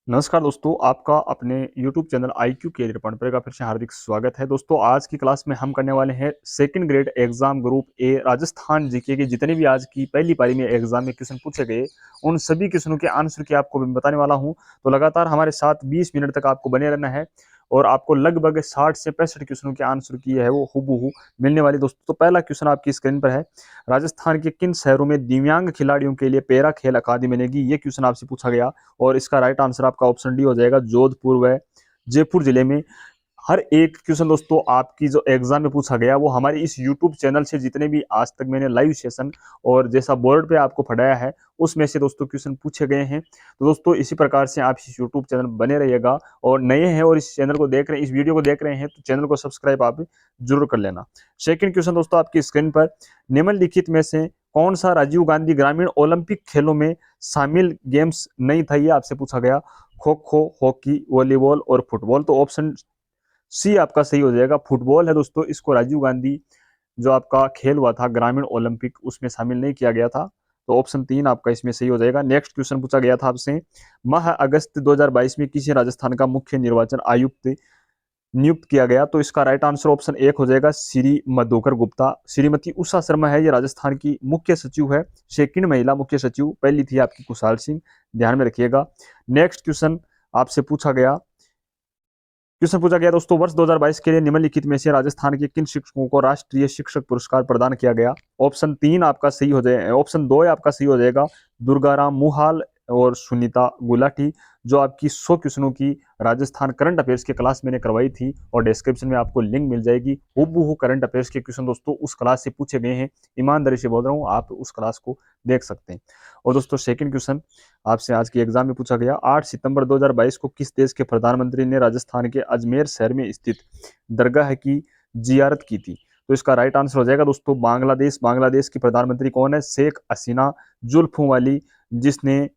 नमस्कार दोस्तों, आपका अपने YouTube channel IQ career point पर फिर से हार्दिक स्वागत है। दोस्तों, आज की क्लास में हम करने वाले हैं second grade exam group A Rajasthan GK के जितने भी आज की पहली पारी में एग्जाम में क्वेश्चन पूछे गए, उन सभी क्वेश्चनों के आंसर की आपको मैं बताने वाला हूं। तो लगातार हमारे साथ 20 मिनट तक आपको बने रहना है और आपको लगभग 60 से 65 क्वेश्चनों के आंसर की है वो हूबहू मिलने वाली। दोस्तों, तो पहला क्वेश्चन आपकी स्क्रीन पर है। राजस्थान के किन शहरों में दिव्यांग खिलाड़ियों के लिए पैरा खेल अकादमी बनेगी? ये क्वेश्चन आपसे पूछा गया और इसका राइट आंसर आपका ऑप्शन डी हो जाएगा, जोधपुर व जयपुर जिले में। हर एक क्वेश्चन दोस्तों आपकी जो एग्जाम में पूछा गया वो हमारे इस यूट्यूब चैनल से जितने भी आज तक मैंने लाइव सेशन और जैसा बोर्ड पे आपको पढ़ाया है उसमें से दोस्तों क्वेश्चन पूछे गए हैं। तो दोस्तों, इसी प्रकार से आप इस यूट्यूब चैनल बने रहिएगा और नए हैं और इस चैनल को देख रहे हैं, इस वीडियो को देख रहे हैं, तो चैनल को सब्सक्राइब आप जरूर कर लेना। सेकंड क्वेश्चन दोस्तों आपकी स्क्रीन पर, निम्नलिखित में से कौन सा राजीव गांधी ग्रामीण ओलंपिक खेलों में शामिल गेम्स नहीं था? ये आपसे पूछा गया। खो खो, हॉकी, वॉलीबॉल और फुटबॉल। तो ऑप्शन सी आपका सही हो जाएगा, फुटबॉल है दोस्तों। इसको राजीव गांधी जो आपका खेल हुआ था ग्रामीण ओलंपिक, उसमें शामिल नहीं किया गया था। तो ऑप्शन 3 आपका इसमें सही हो जाएगा। नेक्स्ट क्वेश्चन पूछा गया था आपसे, माह अगस्त 2022 में किसी राजस्थान का मुख्य निर्वाचन आयुक्त नियुक्त किया गया? तो इसका राइट आंसर ऑप्शन 1 हो जाएगा, श्री मधुकर गुप्ता। श्रीमती उषा शर्मा है, ये राजस्थान की मुख्य सचिव है। सेकंड महिला मुख्य सचिव, पहली थी आपकी कुशाल सिंह, ध्यान में रखिएगा। नेक्स्ट क्वेश्चन आपसे पूछा गया दोस्तों, वर्ष 2022 के लिए निम्नलिखित में से राजस्थान के किन शिक्षकों को राष्ट्रीय शिक्षक पुरस्कार प्रदान किया गया? ऑप्शन 3 आपका सही हो जाएगा, ऑप्शन 2 आपका सही हो जाएगा, दुर्गाराम मुहाल और सुनीता गुलाटी। जो आपकी 100 क्वेश्चनों की राजस्थान करंट अफेयर्स की क्लास मैंने करवाई थी और डिस्क्रिप्शन में आपको लिंक मिल जाएगी। हूबहू करंट अफेयर्स के क्वेश्चन दोस्तों उस क्लास से पूछे गए हैं, ईमानदारी से बोल रहा हूँ, आप उस क्लास को देख सकते हैं। और दोस्तों, सेकंड क्वेश्चन आपसे आज के एग्जाम में पूछा गया, 8 सितंबर 2022 को किस देश के प्रधानमंत्री ने राजस्थान के अजमेर शहर में स्थित दरगाह की जियारत की थी? तो इसका राइट आंसर हो जाएगा दोस्तों, बांग्लादेश। बांग्लादेश की प्रधानमंत्री कौन है? शेख हसीना जुल्फों वाली, जिसने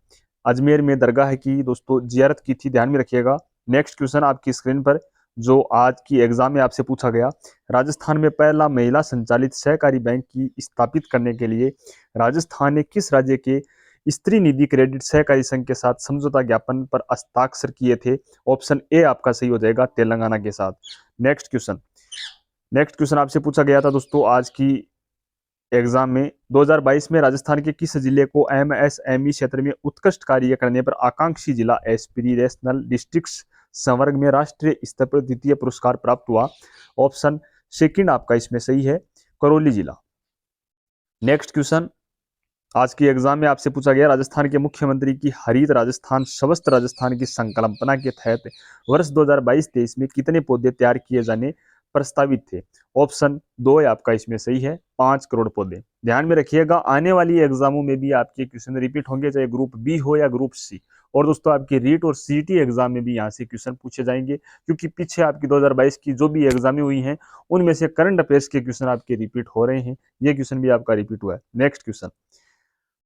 अजमेर में दरगाह की दोस्तों जियारत की थी, ध्यान में रखिएगा। नेक्स्ट क्वेश्चन आपकी स्क्रीन पर जो आज की एग्जाम में आपसे पूछा गया, राजस्थान में पहला महिला संचालित सहकारी बैंक की स्थापित करने के लिए राजस्थान ने किस राज्य के स्त्री निधि क्रेडिट सहकारी संघ के साथ समझौता ज्ञापन पर हस्ताक्षर किए थे? ऑप्शन ए आपका सही हो जाएगा, तेलंगाना के साथ। नेक्स्ट क्वेश्चन नेक्स्ट क्वेश्चन आपसे पूछा गया था दोस्तों आज की एग्जाम में, 2022 में राजस्थान के किस जिले को एमएसएमई क्षेत्र में उत्कृष्ट कार्य करने पर आकांक्षी जिला एस्पिरेशनल डिस्ट्रिक्ट संवर्ग में राष्ट्रीय स्तर पर द्वितीय पुरस्कार प्राप्त हुआ? ऑप्शन सेकंड आपका इसमें सही है, करौली जिला। नेक्स्ट क्वेश्चन आज की एग्जाम में आपसे पूछा गया, राजस्थान के मुख्यमंत्री की हरित राजस्थान स्वस्थ राजस्थान की संकल्पना के तहत वर्ष 2022-23 में कितने पौधे तैयार किए जाने प्रस्तावित थे? ऑप्शन 2 आपका इसमें सही है, 5 करोड़ पौधे। ध्यान में रखिएगा, आने वाली एग्जामों में भी आपके क्वेश्चन रिपीट होंगे, चाहे ग्रुप बी हो या ग्रुप सी। और दोस्तों, आपकी रीट और सीटी एग्जाम में भी यहाँ से क्वेश्चन पूछे जाएंगे, क्योंकि पीछे आपकी 2022 की जो भी एग्जामें हुई हैं उनमें से करंट अफेयर्स के क्वेश्चन आपके रिपीट हो रहे हैं। ये क्वेश्चन भी आपका रिपीट हुआ है। नेक्स्ट क्वेश्चन,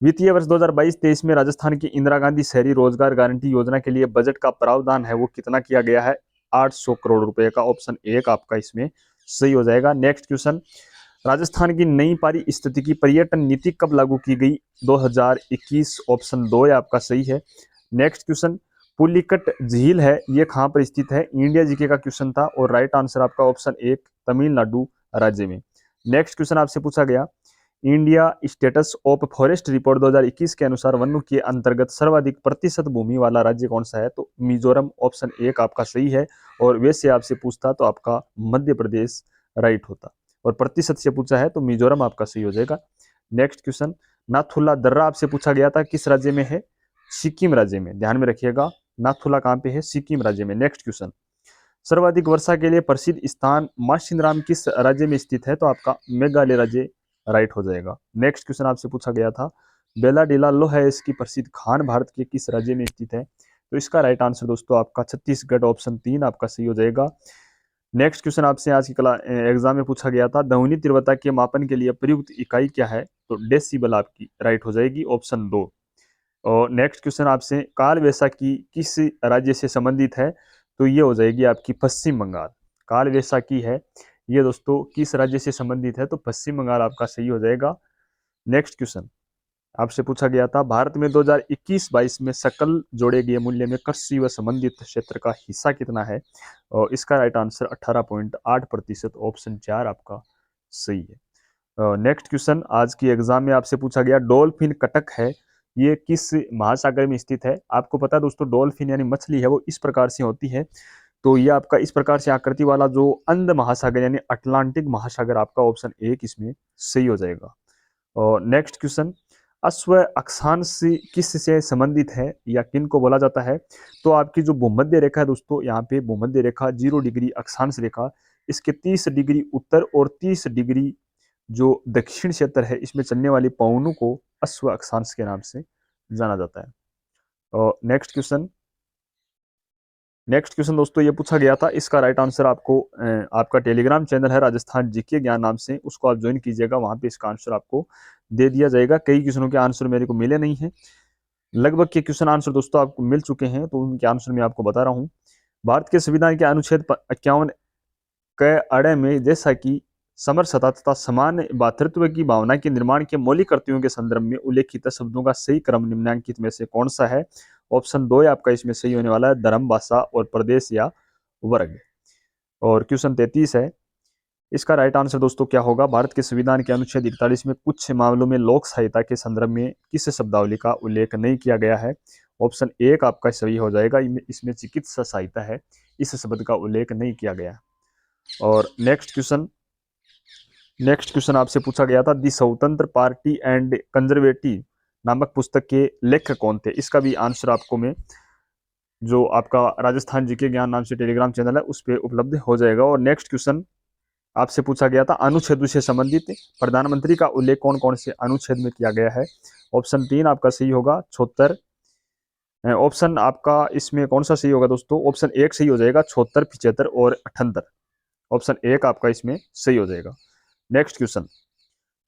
वित्तीय वर्ष 2022-23 में राजस्थान की इंदिरा गांधी शहरी रोजगार गारंटी योजना के लिए बजट का प्रावधान है वो कितना किया गया है? 800 करोड़ रुपए का। ऑप्शन 1 आपका इसमें सही हो जाएगा। नेक्स्ट क्वेश्चन, राजस्थान की नई पारी स्थिति की पर्यटन नीति कब लागू की गई? 2021। ऑप्शन 2 आपका सही है। नेक्स्ट क्वेश्चन, पुलिकट झील है ये कहाँ पर स्थित है? इंडिया जीके का क्वेश्चन था और राइट आंसर आपका ऑप्शन 1, तमिलनाडु राज्य में। नेक्स्ट क्वेश्चन आपसे पूछा गया, India status of forest report 2021 के अनुसार वनों के अंतर्गत सर्वाधिक प्रतिशत भूमि वाला राज्य कौन सा है? तो मिजोरम। ऑप्शन 1 आपका सही है। और वैसे आपसे पूछता तो आपका मध्य प्रदेश राइट होता, और प्रतिशत से पूछा है तो मिजोरम आपका सही हो जाएगा। नेक्स्ट क्वेश्चन, नाथुला दर्रा आपसे पूछा गया था, किस राज्य में है? सिक्किम राज्य में। ध्यान में रखिएगा, नाथुला कहाँ पे है? सिक्किम राज्य में। नेक्स्ट क्वेश्चन, सर्वाधिक वर्षा के लिए प्रसिद्ध स्थान मासिनराम किस राज्य में स्थित है? तो आपका मेघालय राज्य राइट हो जाएगा। नेक्स्ट क्वेश्चन आपसे पूछा गया था, बेलाडीला लोह है इसकी प्रसिद्ध खान भारत के किस राज्य में स्थित है? तो इसका राइट आंसर दोस्तों आपका छत्तीसगढ़। ऑप्शन 3 आपका सही हो जाएगा। नेक्स्ट क्वेश्चन आपसे आज की कला एग्जाम में पूछा गया था, ध्वनि तीव्रता के मापन के लिए प्रयुक्त इकाई क्या है? तो डेसिबल आपकी राइट हो जाएगी, ऑप्शन 2। और नेक्स्ट क्वेश्चन आपसे, काल वैसाखी किस राज्य से संबंधित है? तो ये हो जाएगी आपकी पश्चिम बंगाल। काल वैसाखी है ये दोस्तों किस राज्य से संबंधित है? तो पश्चिम बंगाल आपका सही हो जाएगा। नेक्स्ट क्वेश्चन, आपसे पूछा गया था भारत में 2021-22 में सकल जोड़े गए मूल्य में कृषि व संबंधित क्षेत्र का हिस्सा कितना है, और इसका राइट आंसर 18.8%, ऑप्शन 4 आपका सही है। नेक्स्ट क्वेश्चन आज की एग्जाम में आपसे पूछा गया डॉल्फिन कटक है, ये किस महासागर में स्थित है। आपको पता है दोस्तों डॉल्फिन यानी मछली है वो इस प्रकार से होती है, तो ये आपका इस प्रकार से आकृति वाला जो अंध महासागर यानी अटलांटिक महासागर, आपका ऑप्शन 1 इसमें सही हो जाएगा। और नेक्स्ट क्वेश्चन अश्व अक्षांश किससे संबंधित है या किन को बोला जाता है। तो आपकी जो भूमध्य रेखा है दोस्तों, यहाँ पे भूमध्य रेखा 0 डिग्री अक्षांश रेखा, इसके 30 डिग्री उत्तर और 30 डिग्री जो दक्षिण क्षेत्र है इसमें चलने वाली पवनों को अश्व अक्षांश के नाम से जाना जाता है। और नेक्स्ट क्वेश्चन दोस्तों ये पूछा गया था, इसका राइट आंसर आपको आपका टेलीग्राम चैनल है राजस्थान जीके ज्ञान नाम से, उसको आप ज्वाइन कीजिएगा, वहां पे इसका आंसर आपको दे दिया जाएगा। कई क्वेश्चनों के आंसर मेरे को मिले नहीं है, लगभग के क्वेश्चन आंसर दोस्तों आपको मिल चुके हैं, तो उनके आंसर मैं आपको बता रहा हूँ। भारत के संविधान के अनुच्छेद 51 के अड़े में जैसा कि समरसता तथा समान भातृत्व की भावना के निर्माण के मौलिक कर्तव्यों के संदर्भ में उल्लेखित शब्दों का सही क्रम निम्नलिखित में से कौन सा है। ऑप्शन 2 आपका इसमें सही होने वाला है, धर्म, भाषा और प्रदेश या वर्ग। और क्वेश्चन 33 है, इसका राइट आंसर दोस्तों क्या होगा। भारत के संविधान के अनुच्छेद 41 में कुछ मामलों में लोक सहायता के संदर्भ में किस शब्दावली का उल्लेख नहीं किया गया है। ऑप्शन 1 आपका सही हो जाएगा, इसमें चिकित्सा सहायता है, इस शब्द का उल्लेख नहीं किया गया। और नेक्स्ट क्वेश्चन आपसे पूछा गया था दी स्वतंत्र पार्टी एंड कंजर्वेटिव नामक पुस्तक के लेखक कौन थे। इसका भी आंसर आपको मैं जो आपका राजस्थान जीके ज्ञान नाम से टेलीग्राम चैनल है उस पर उपलब्ध हो जाएगा। और नेक्स्ट क्वेश्चन आपसे पूछा गया था अनुच्छेद से संबंधित प्रधानमंत्री का उल्लेख कौन कौन से अनुच्छेद में किया गया है। ऑप्शन 3 आपका सही होगा, 76। ऑप्शन आपका इसमें कौन सा सही होगा दोस्तों, ऑप्शन 1 सही हो जाएगा, 76, 75 और 78। ऑप्शन 1 आपका इसमें सही हो जाएगा। नेक्स्ट क्वेश्चन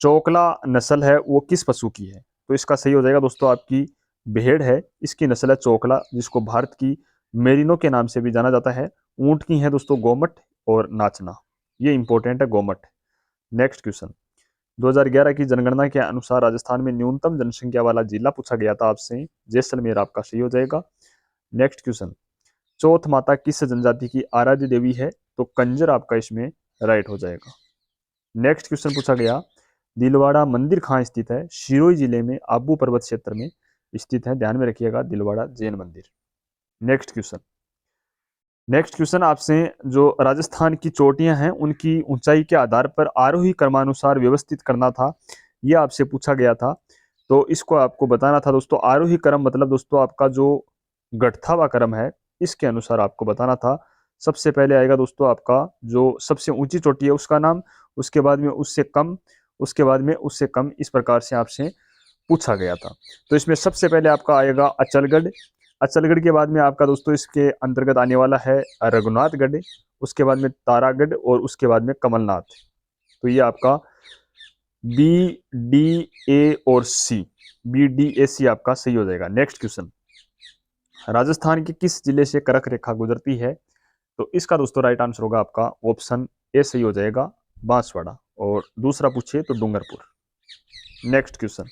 चोकला नस्ल है वो किस पशु की है। तो इसका सही हो जाएगा दोस्तों आपकी भेड़ है, इसकी नस्ल है चोकला, जिसको भारत की मेरिनो के नाम से भी जाना जाता है। ऊंट की है दोस्तों गोमट और नाचना, ये इंपॉर्टेंट है गोमट। नेक्स्ट क्वेश्चन 2011 की जनगणना के अनुसार राजस्थान में न्यूनतम जनसंख्या वाला जिला पूछा गया था आपसे, जैसलमेर आपका सही हो जाएगा। नेक्स्ट क्वेश्चन चौथ माता किस जनजाति की आराध्य देवी है। तो कंजर आपका इसमें राइट हो जाएगा। नेक्स्ट क्वेश्चन पूछा गया दिलवाड़ा मंदिर कहाँ स्थित है। सिरोही जिले में आबू पर्वत क्षेत्र में स्थित है, ध्यान में रखिएगा दिलवाड़ा जैन मंदिर। नेक्स्ट क्वेश्चन आपसे जो राजस्थान की चोटियां हैं उनकी ऊंचाई के आधार पर आरोही क्रमानुसार व्यवस्थित करना था, यह आपसे पूछा गया था। तो इसको आपको बताना था दोस्तों, आरोही क्रम मतलब दोस्तों आपका जो गठता हुआ क्रम है इसके अनुसार आपको बताना था। सबसे पहले आएगा दोस्तों आपका जो सबसे ऊंची चोटी है उसका नाम, उसके बाद में उससे कम, उसके बाद में उससे कम, इस प्रकार से आपसे पूछा गया था। तो इसमें सबसे पहले आपका आएगा अचलगढ़, अचलगढ़ के बाद में आपका दोस्तों इसके अंतर्गत आने वाला है रघुनाथगढ़, उसके बाद में तारागढ़ और उसके बाद में कमलनाथ। तो ये आपका बी डी ए और सी, बी डी ए सी आपका सही हो जाएगा। नेक्स्ट क्वेश्चन राजस्थान के किस जिले से कर्क रेखा गुजरती है। तो इसका दोस्तों राइट आंसर होगा आपका ऑप्शन ए सही हो जाएगा, बांसवाड़ा। और दूसरा पूछिए तो डूंगरपुर। नेक्स्ट क्वेश्चन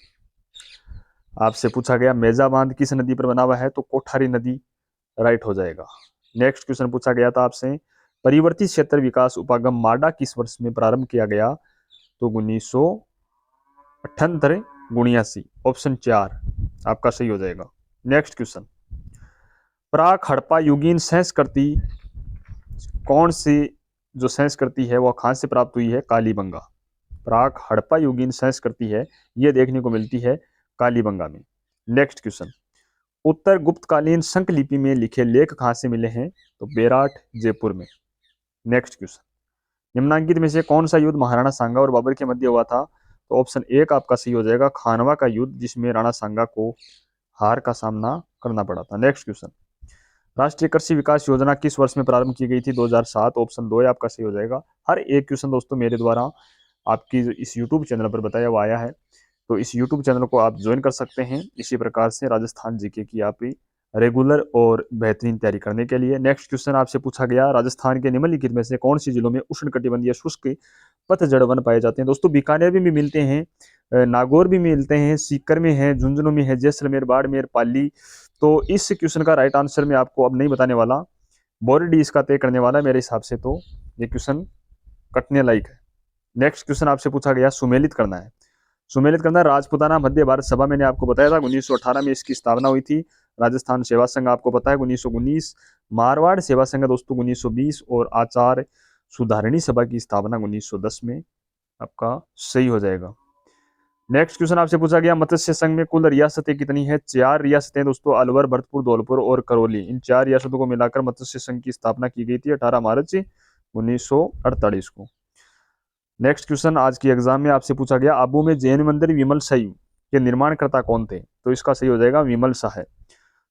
आपसे पूछा गया मेजा बांध किस नदी पर बना हुआ है। तो कोठारी नदी राइट हो जाएगा। नेक्स्ट क्वेश्चन पूछा गया था आपसे परिवर्तित क्षेत्र विकास उपागम माडा किस वर्ष में प्रारंभ किया गया। तो 1978 ऑप्शन 4 आपका सही हो जाएगा। नेक्स्ट क्वेश्चन प्राक हड़प्पा युगीन संस्कृति कौन सी जो संस्कृति है वह कहां से प्राप्त हुई है। कालीबंगा। प्राक हड़प्पा युगीन संस्कृति है यह देखने को मिलती है कालीबंगा में। नेक्स्ट क्वेश्चन उत्तर गुप्तकालीन संक लिपि में लिखे लेख कहां से मिले हैं। तो बेराट जयपुर में। नेक्स्ट क्वेश्चन निम्नलिखित में से कौन सा युद्ध महाराणा सांगा और बाबर के मध्य हुआ था। तो ऑप्शन 1 आपका सही हो जाएगा, खानवा का युद्ध, जिसमें राणा सांगा को हार का सामना करना पड़ा था। नेक्स्ट क्वेश्चन राष्ट्रीय कृषि विकास योजना किस वर्ष में प्रारंभ की गई थी। 2007। ऑप्शन 2 आपका सही हो जाएगा। हर एक क्वेश्चन दोस्तों मेरे द्वारा आपकी इस यूट्यूब चैनल पर बताया हुआ आया है, तो इस यूट्यूब चैनल को आप ज्वाइन कर सकते हैं इसी प्रकार से राजस्थान जीके की आप रेगुलर और बेहतरीन तैयारी करने के लिए। नेक्स्ट क्वेश्चन आपसे पूछा गया राजस्थान के निम्नलिखित में से कौन सी जिलों में उष्णकटिबंधीय शुष्क पतझड़ वन पाए जाते हैं। दोस्तों बीकानेर में भी मिलते हैं, नागौर भी मिलते हैं, सीकर में है, झुंझुनू में है, जैसलमेर, बाड़मेर, पाली। तो इस क्वेश्चन का राइट आंसर मैं आपको अब नहीं बताने वाला, बोर्ड इसका तय करने वाला है मेरे हिसाब से। तो ये क्वेश्चन कटने लायक है। नेक्स्ट क्वेश्चन आपसे पूछा गया, सुमेलित करना है। सुमेलित करना, राजपुताना मध्य भारत सभा मैंने आपको बताया था 1918 में इसकी स्थापना हुई थी। राजस्थान सेवा संघ आपको पता है 1919, मारवाड़ सेवा संघ दोस्तों 1920, और आचार्य सुधारणी सभा की स्थापना 1910 में आपका सही हो जाएगा। नेक्स्ट क्वेश्चन आपसे पूछा गया, मत्स्य संघ में कुल रियासतें कितनी है? 4 रियासतें दोस्तों, अलवर, भरतपुर, धौलपुर और करौली। इन 4 रियासतों को मिलाकर मत्स्य संघ की स्थापना की गई थी 18 मार्च 1948 को। नेक्स्ट क्वेश्चन आज की एग्जाम में आपसे पूछा गया, आबू में जैन मंदिर विमल शाही के निर्माणकर्ता कौन थे? तो इसका सही हो जाएगा विमल शाह।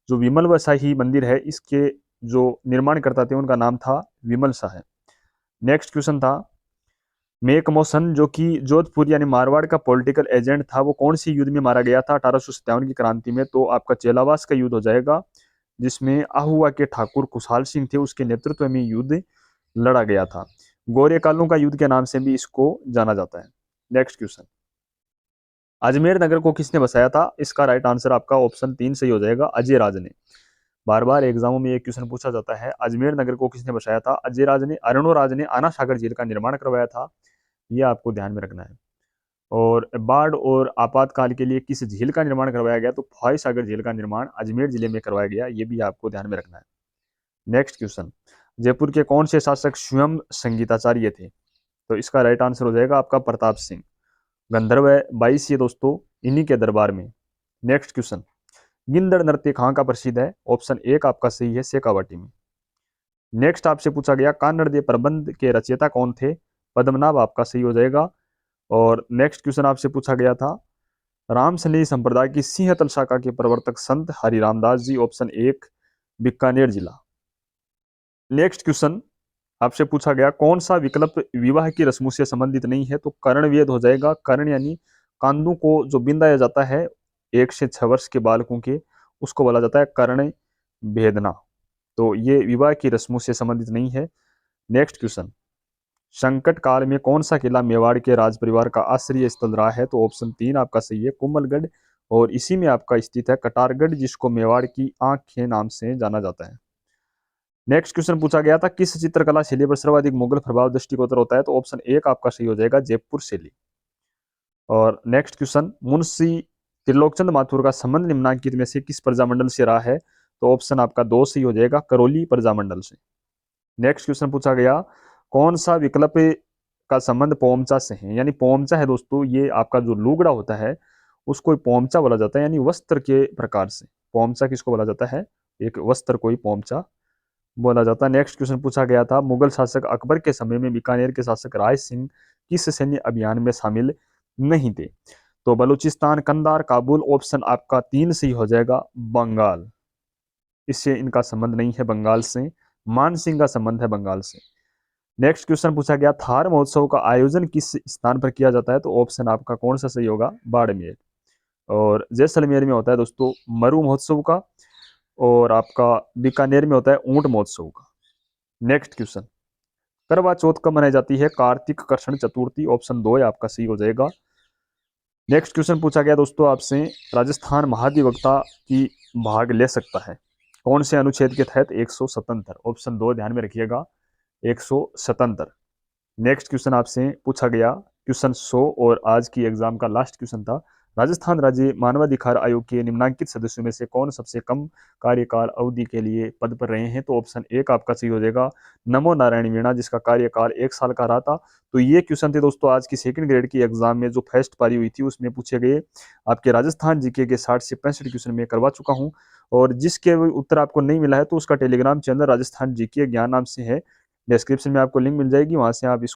जो विमल व शाही मंदिर है, इसके जो निर्माणकर्ता थे उनका नाम था विमल शाह। नेक्स्ट क्वेश्चन था, मेकमोहन जो कि जोधपुर यानी मारवाड़ का पॉलिटिकल एजेंट था, वो कौन सी युद्ध में मारा गया था 1857 की क्रांति में? तो आपका चेलावास का युद्ध हो जाएगा, जिसमें आहुआ के ठाकुर खुशहाल सिंह थे, उसके नेतृत्व में युद्ध लड़ा गया था। गोरेकालों का युद्ध के नाम से भी इसको जाना जाता है। नेक्स्ट क्वेश्चन, अजमेर नगर को किसने बसाया था? इसका राइट आंसर आपका ऑप्शन 3 सही हो जाएगा, अजय राज ने। बार बार एग्जामों में एक क्वेश्चन पूछा जाता है, अजमेर नगर को किसने बसाया था? अजय राज ने। अरुणोराज ने आना सागर झील का निर्माण करवाया था, यह आपको ध्यान में रखना है। और बाढ़ और आपातकाल के लिए किस झील का निर्माण करवाया गया? तो फॉय सागर झील का निर्माण अजमेर जिले में करवाया गया, ये भी आपको ध्यान में रखना है। नेक्स्ट क्वेश्चन, जयपुर के कौन से शासक स्वयं संगीताचार्य थे? तो इसका राइट आंसर हो जाएगा आपका प्रताप सिंह। गंधर्व 22 ये दोस्तों इन्हीं के दरबार में। नेक्स्ट क्वेश्चन, गिंदड़ नृत्य कहाँ का प्रसिद्ध है? ऑप्शन 1 आपका सही है, शेखावाटी में। नेक्स्ट आपसे पूछा गया, कान्नड़ प्रबंध के रचयिता कौन थे? पद्मनाभ आपका सही हो जाएगा। और नेक्स्ट क्वेश्चन आपसे पूछा गया था, रामसनेही संप्रदाय की सिंहतल शाखा के प्रवर्तक संत हरिरामदास जी। ऑप्शन 1 बीकानेर जिला। नेक्स्ट क्वेश्चन आपसे पूछा गया, कौन सा विकल्प विवाह की रस्मों से संबंधित नहीं है? तो कर्ण वेद हो जाएगा। कर्ण यानी कांदों को जो बिंदाया जाता है 1 से 6 वर्ष के बालकों के, उसको बोला जाता है कर्ण भेदना। तो ये विवाह की रस्मों से संबंधित नहीं है। नेक्स्ट क्वेश्चन, संकट काल में कौन सा किला मेवाड़ के राज परिवार का आश्रय स्थल रहा है? तो ऑप्शन 3 आपका सही है, कुंभलगढ़। और इसी में आपका स्थित है कटारगढ़, जिसको मेवाड़ की आंख के नाम से जाना जाता है। नेक्स्ट क्वेश्चन पूछा गया था, किस चित्रकला शैली पर सर्वाधिक मुगल प्रभाव दृष्टिगोचर होता है? तो ऑप्शन 1 आपका सही हो जाएगा, जयपुर शैली। और नेक्स्ट क्वेश्चन, मुंशी त्रिलोकचंद माथुर का संबंध निम्नलिखित में से किस प्रजामंडल से रहा है? तो ऑप्शन आपका 2 सही हो जाएगा, करौली प्रजामंडल से। नेक्स्ट क्वेश्चन पूछा गया, कौन सा विकल्प का संबंध पोमचा से है? यानी पोमचा है दोस्तों, ये आपका जो लुगड़ा होता है उसको पोमचा बोला जाता है, यानी वस्त्र के प्रकार से। पोमचा किसको बोला जाता है? एक वस्त्र को ही पोमचा बोला जाता है। नेक्स्ट क्वेश्चन पूछा गया था, मुगल शासक अकबर के समय में बीकानेर के शासक राय सिंह किस सैन्य अभियान में शामिल नहीं थे? तो बलूचिस्तान, कंधार, काबुल। ऑप्शन आपका 3 सही हो जाएगा, बंगाल। इससे इनका संबंध नहीं है बंगाल से, मान सिंह का संबंध है बंगाल से। नेक्स्ट क्वेश्चन पूछा गया, थार महोत्सव का आयोजन किस स्थान पर किया जाता है? तो ऑप्शन आपका कौन सा सही होगा, बाड़मेर। और जैसलमेर में होता है दोस्तों मरु महोत्सव का, और आपका बीकानेर में होता है ऊंट महोत्सव का। नेक्स्ट क्वेश्चन, करवा चौथ कब मनाई जाती है? कार्तिक कृष्ण चतुर्थी। ऑप्शन 2 आपका सही हो जाएगा। नेक्स्ट क्वेश्चन पूछा गया दोस्तों आपसे, राजस्थान महाधिवक्ता की भाग ले सकता है कौन से अनुच्छेद के तहत? 177। ऑप्शन 2 ध्यान में रखिएगा, 177। नेक्स्ट क्वेश्चन आपसे पूछा गया क्वेश्चन 100, और आज की एग्जाम का लास्ट क्वेश्चन था, राजस्थान राज्य मानवाधिकार आयोग के निम्नलिखित सदस्यों में से कौन सबसे कम कार्यकाल अवधि के लिए पद पर रहे हैं? तो ऑप्शन 1 आपका सही हो जाएगा, नमो नारायण मीणा, जिसका कार्यकाल 1 साल का रहा था। तो ये क्वेश्चन थे दोस्तों आज की सेकंड ग्रेड की एग्जाम में जो फर्स्ट पारी हुई थी उसमें पूछे गए आपके राजस्थान जीके के 60 से 65 क्वेश्चन में करवा चुका हूँ। और जिसके उत्तर आपको नहीं मिला है तो उसका टेलीग्राम चैनल राजस्थान जीके ज्ञान नाम से है, डिस्क्रिप्शन में आपको लिंक मिल जाएगी, वहां से आप